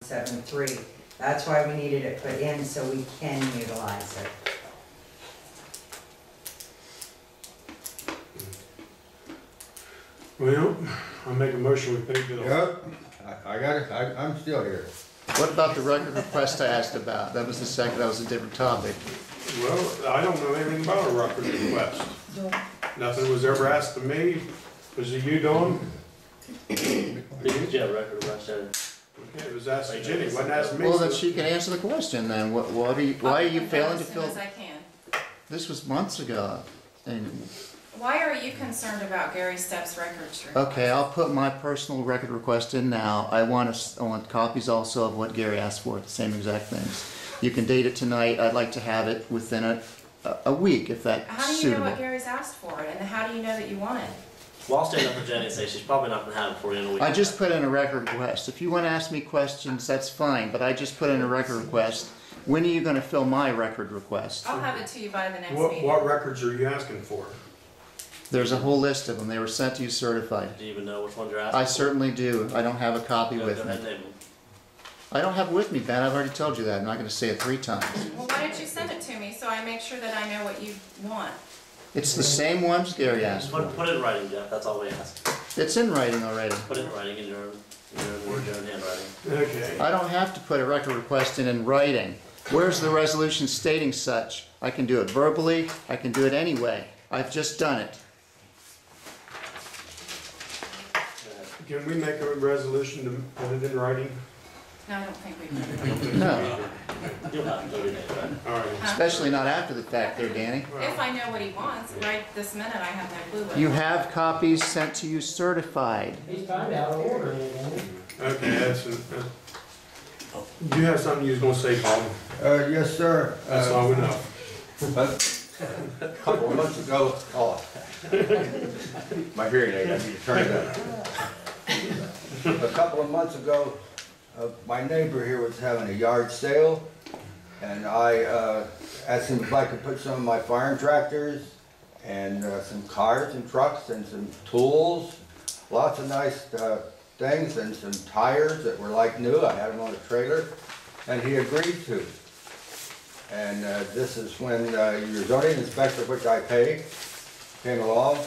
173. That's why we needed it put in so we can utilize it. Well, I'll make a motion we pay the bill. Yep, I got it, I'm still here. What about the record request I asked about? That was the second, that was a different topic. Well, I don't know anything about a record request. Nothing was ever asked of me. Was it you, Dawn? Did you have a record of Rush Center? Okay, it was asked to Jenny, wasn't asked to me. Well, so- then she can answer the question then. What are you, why are you failing to As soon fill? as I can. This was months ago. And, Why are you concerned about Gary Stepp's records? okay, I'll put my personal record request in now. I want copies also of what Gary asked for, the same exact things. You can date it tonight. I'd like to have it within a week if that's How do you know suitable. what Gary's asked for, and how do you know that you want it? Well, I'll stand up for Jenny and say she's probably not gonna have it for you in a week. I just put in a record request. If you want to ask me questions, that's fine, but I just put in a record request. When are you going to fill my record request? I'll have it to you by the next meeting. What records are you asking for? There's a whole list of them. They were sent to you certified. Do you even know which ones you're asking I for? certainly do. I don't have a copy Go with ahead me. and name them. I don't have it with me, Ben. I've already told you that. I'm not going to say it 3 times. Well, why don't you send it to me so I make sure that I know what you want? It's the same ones Gary asked for. Put it in writing, Jeff, that's all we ask. It's in writing already. Put it in writing in your own words, your own handwriting. Okay. I don't have to put a record request in writing. Where's the resolution stating such? I can do it verbally. I can do it anyway. I've just done it. Can we make a resolution to put it in writing? No, I don't think we can. No, You'll have 30 days, right? All right. especially not after the fact there, Danny. If I know what he wants, right this minute, I have no clue what he You wants. have copies sent to you certified. He's kind of out of order. Okay, do you have something you was gonna say, Paul? Yes, sir. That's all we know. A couple of months ago, my hearing aid, I need to turn it up. A couple of months ago, my neighbor here was having a yard sale, and I asked him if I could put some of my farm tractors and some cars and trucks and some tools, lots of nice things, and some tires that were like new. I had them on a trailer, and he agreed to. And this is when your zoning inspector, which I pay, came along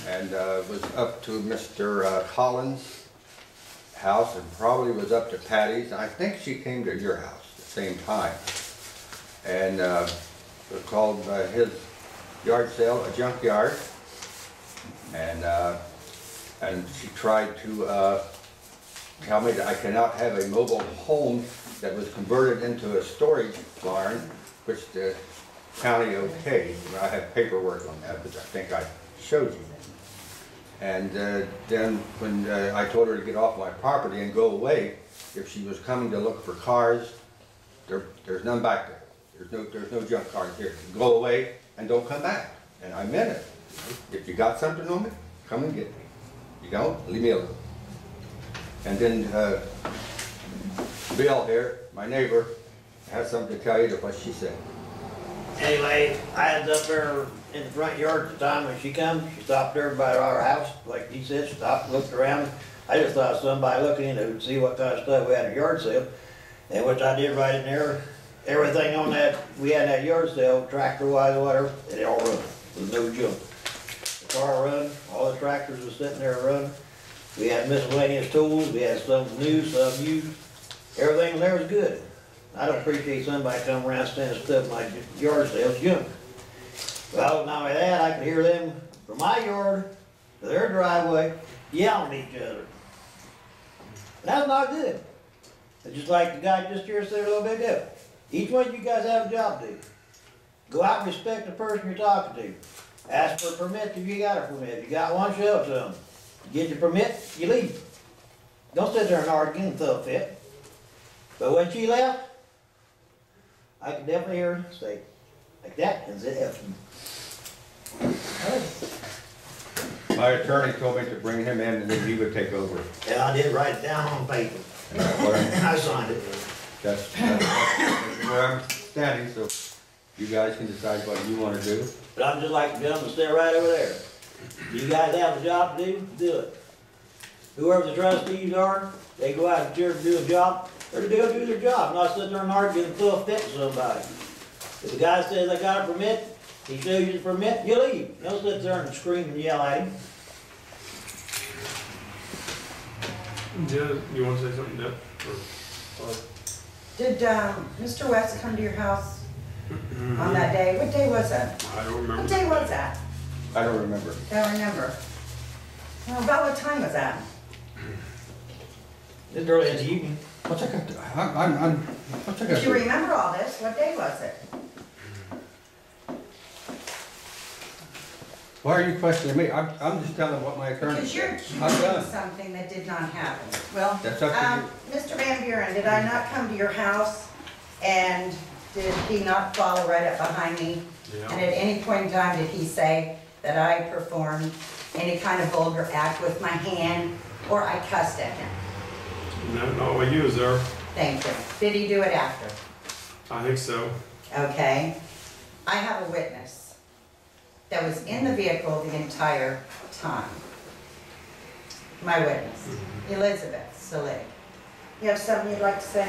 and was up to Mr. Collins' house and probably was up to Patty's. I think she came to your house at the same time. And we called his yard sale a junkyard. And she tried to tell me that I cannot have a mobile home that was converted into a storage barn, which the county okayed. I have paperwork on that, which I think I showed you. And then when I told her to get off my property and go away, if she was coming to look for cars, there's none back there. There's no junk cars here. Go away and don't come back. And I meant it. If you got something on me, come and get me. You don't, leave me alone. And then Bill here, my neighbor, has something to tell you to what she said. Anyway, I was up there in the front yard at the time when she come. She stopped there by our house, like he said, stopped, looked around. I just thought somebody looking in to see what kind of stuff we had at a yard sale. And which I did right in there. Everything on that, we had that yard sale, tractor-wise or whatever, it all run. There was no junk. The car run, all the tractors was sitting there running. We had miscellaneous tools, we had some new, some used. Everything there was good. I don't appreciate somebody coming around standing stuff in my yard sales junk. Well, not only that, I could hear them from my yard to their driveway yelling at each other. That's not good. It's just like the guy just here said a little bit ago. Each one of you guys have a job to do. Go out and respect the person you're talking to. Ask for a permit if you got a permit. If you got one, show it to them. Get your permit, you leave. Don't sit there and argue and throw a fit. But when she left, I could definitely hear her say, like that, and say, F you. My attorney told me to bring him in and then he would take over. And I did write it down on paper. What I'm- I signed it. That's where I'm standing, so you guys can decide what you want to do. But I'm just like the gentleman standing right over there. You guys have a job to do, do it. Whoever the trustees are, they go out and do a job, They're to go do their job, not sit there and argue and throw a fit to somebody. If the guy says, I got a permit, he shows you the permit, you leave. Don't sit there and scream and yell at him. Yeah, you wanna say something, Deb? Did, Mr. West come to your house on that day? What day was that? I don't remember. What day was that? I don't remember. I don't remember. Well, about what time was that? It's early in the evening. What's I got to, what's I got If you to? remember all this, what day was it? Why are you questioning me? I'm just telling what my attorney Because you're said. I'm accusing done. something that did not happen. Well, That's up to Mr. Van Buren, did I not come to your house and did he not follow right up behind me? And Yeah. at any point in time, did he say that I performed any kind of vulgar act with my hand or I cussed at him? No, you was there. Thank you. Did he do it after? I think so. Okay. I have a witness that was in the vehicle the entire time. My witness, Elizabeth Selig. You have something you'd like to say?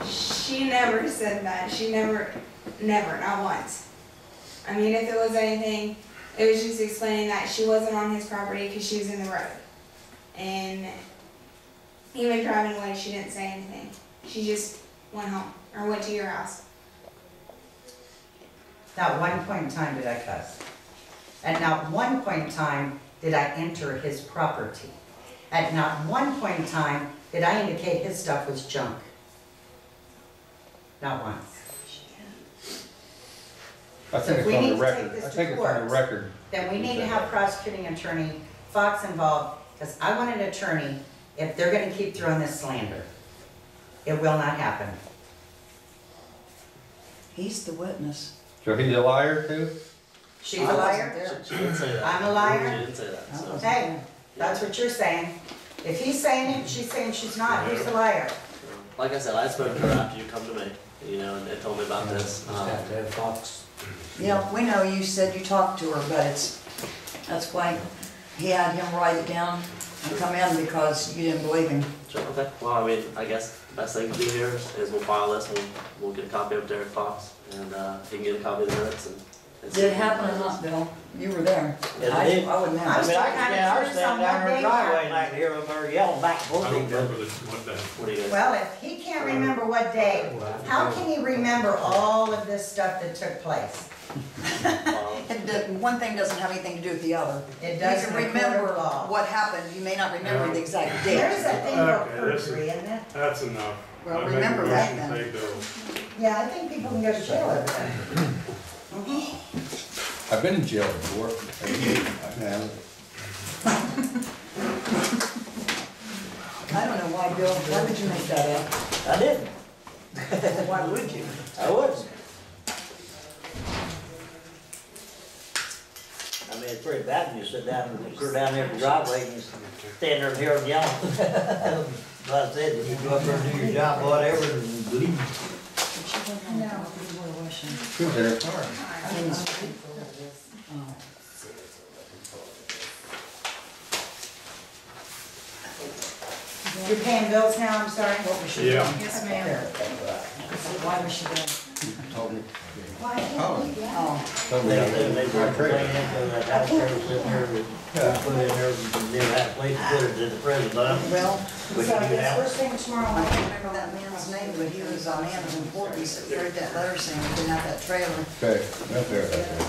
She never said that. She never, not once. I mean, if it was anything, it was just explaining that she wasn't on his property because she was in the road. And even driving away, she didn't say anything. She just went home or went to your house. Not one point in time did I cuss. At not one point in time did I enter his property. At not one point in time did I indicate his stuff was junk. Not once. I So think if we it's on need the to record. take this I to think it's on the court, record. Then we need to have prosecuting attorney Fox involved, because I want an attorney, if they're gonna keep throwing this slander. It will not happen. He's the witness. So he's a liar too? She's a liar? She didn't say that. I'm a liar? She didn't say that, so. Hey, that's what you're saying. If he's saying it, she's saying she's not. Who's the liar? Like I said, I spoke to her after you come to me, you know, and told me about this. Yeah, we know you said you talked to her, but that's why he had him write it down and come in because you didn't believe him. Sure, okay. Well, I mean, I guess the best thing to do here is we'll file this and we'll get a copy of Derek Fox and he can get a copy of the minutes and. Did it happen or not, Bill? You were there. Yes, it did. I wouldn't I'm I have. mean, I still can kinda stand curious on down what there in day the driveway happened. and I can hear them there yelling back and I forth. don't remember what that. What do you guys? Well, if he can't remember what day, how can he remember all of this stuff that took place? One thing doesn't have anything to do with the other. It You does can in a court of remember law. what happened, you may not remember the exact There date. is that thing called Okay, this is- perjury, isn't it? That's enough. Well, I make a remember that motion to then. pay bills. Yeah, I think people can go to jail over that. I've been in jail before. I have. I don't know why, Bill, why would you make that up? I didn't. Why would you? I wouldn't. I mean, it's pretty bad when you sit down, you're down there in the driveway and you stand there and hear them yelling. But I said, you go up there and do your job, whatever, and leave. She was in her car. You're paying bills now, I'm sorry? What was she Yeah. doing? Yes, ma'am. Why was she doing? Told me. Why? Oh, Told me They, I they, was they in brought my the trailer. thing into that house there, sitting there, with put in there, and never had a place to put it to the prison, but well, we So can do this that. first thing tomorrow I morning. can't remember that man's name, but he was a man of importance that wrote that letter saying he didn't have that trailer. Okay, that's there, that's there.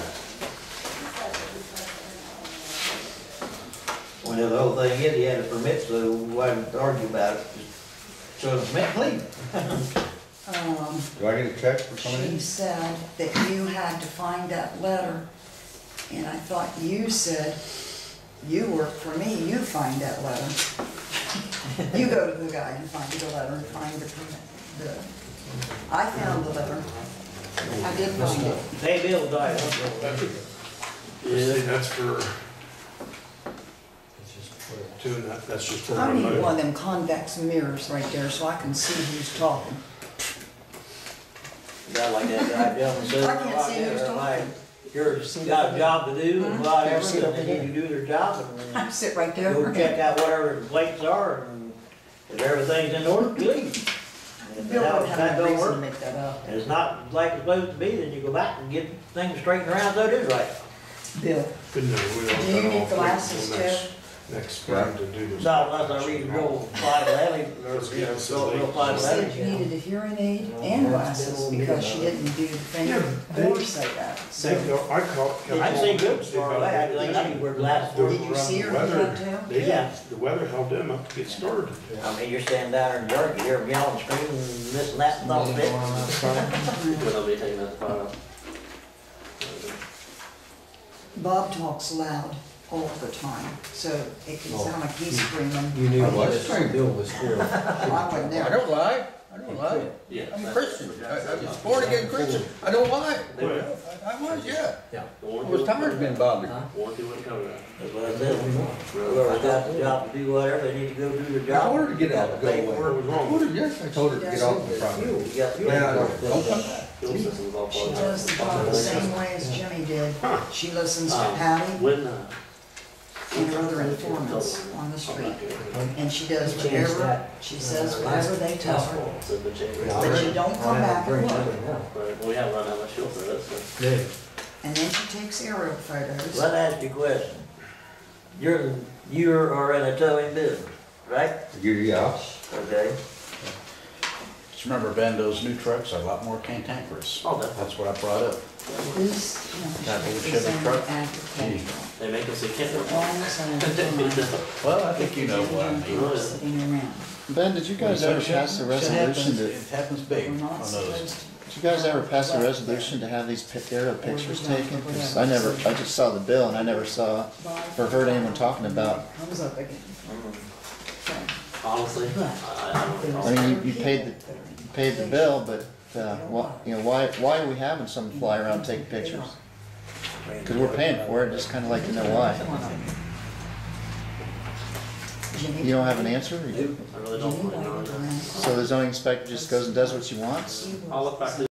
Well, the whole thing is, he had a permit, so why didn't argue about it? Just show the permit, please. Do I get a check for coming She in? said that you had to find that letter, and I thought you said, you work for me, you find that letter. You go to the guy and find the letter and find the permit. I found the letter. I did find it. Pay bills, die. See, that's for. Doing that, that's just for. I need remote. one of them convex mirrors right there so I can see who's talking. Guy like that guy, gentleman said. I can't see who's talking. like, You're, got a job to do and whatever, and then you do their job I and sit right there. go check out whatever the complaints are, and if everything's in order, you leave. Bill Now, would if have that no don't reason to work, make that up. and it's not like it's supposed to be, then you go back and get things straightened around so it is right. Bill, Couldn't we don't do you cut need off glasses till too? next spring to do this. Not unless I read real 511, or, Let's you get know, this real late. She 511. said you needed a hearing aid and glasses because she didn't do the finger or say that. I called. I see good far away, I think I need to wear glasses. Did you see her do that too? They Yeah. the weather held them up to get started. I mean, you're standing down there in the yard, you hear them yelling, screaming, this and that, and all of it. When I'll be taking that far out. Bob talks loud all the time, so it can sound like he's screaming. You knew I what was. Bill was here. I would I never. don't lie, I don't lie. Yeah. I'm a that's- Christian, I'm a born again Christian, I don't lie. I was, yeah. I was tired of being bothered. Warranty wouldn't cover that. That's what I said. Whoever's got the job to do whatever, they need to go do their I job. told her to get out, Got go the away. paperwork. What was I told her, yes, I told her to get off the property. You got the Yeah, paperwork. don't come back. Fuel system's all She plugged does the job the same way as Jimmy did. She listens to Patty When, and her other informants on the street. And she does whatever, she says whatever they tell her. so the chamber. But you don't come back and look. Right, well, we haven't run that much fuel through it, so. And then she takes aerial photos. Let me ask you a question. You are in a towing business, right? Yeah. Okay. Just remember, Ben, those new trucks are a lot more cantankerous. Oh, definitely. That's what I brought up. This, That old is Chevy an truck? agricultural. They make us, you can't. They're almost on the Well, I think you know what I mean. sitting around. Ben, did you guys ever pass a resolution to, It happens We're big on not those. supposed to. did you guys ever pass a resolution to have these aerial pictures taken? 'Cause I just saw the bill and I never saw or heard anyone talking about. Comes up again. So, Honestly, I don't know. I mean, you paid the bill, but, why are we having someone fly around and take pictures? Cause we're paying for it, just kinda like to know why. Jimmy. You don't have an answer? I really don't. Jimmy You know, wanted to rent. So the zoning inspector just goes and does what she wants? I'll look back to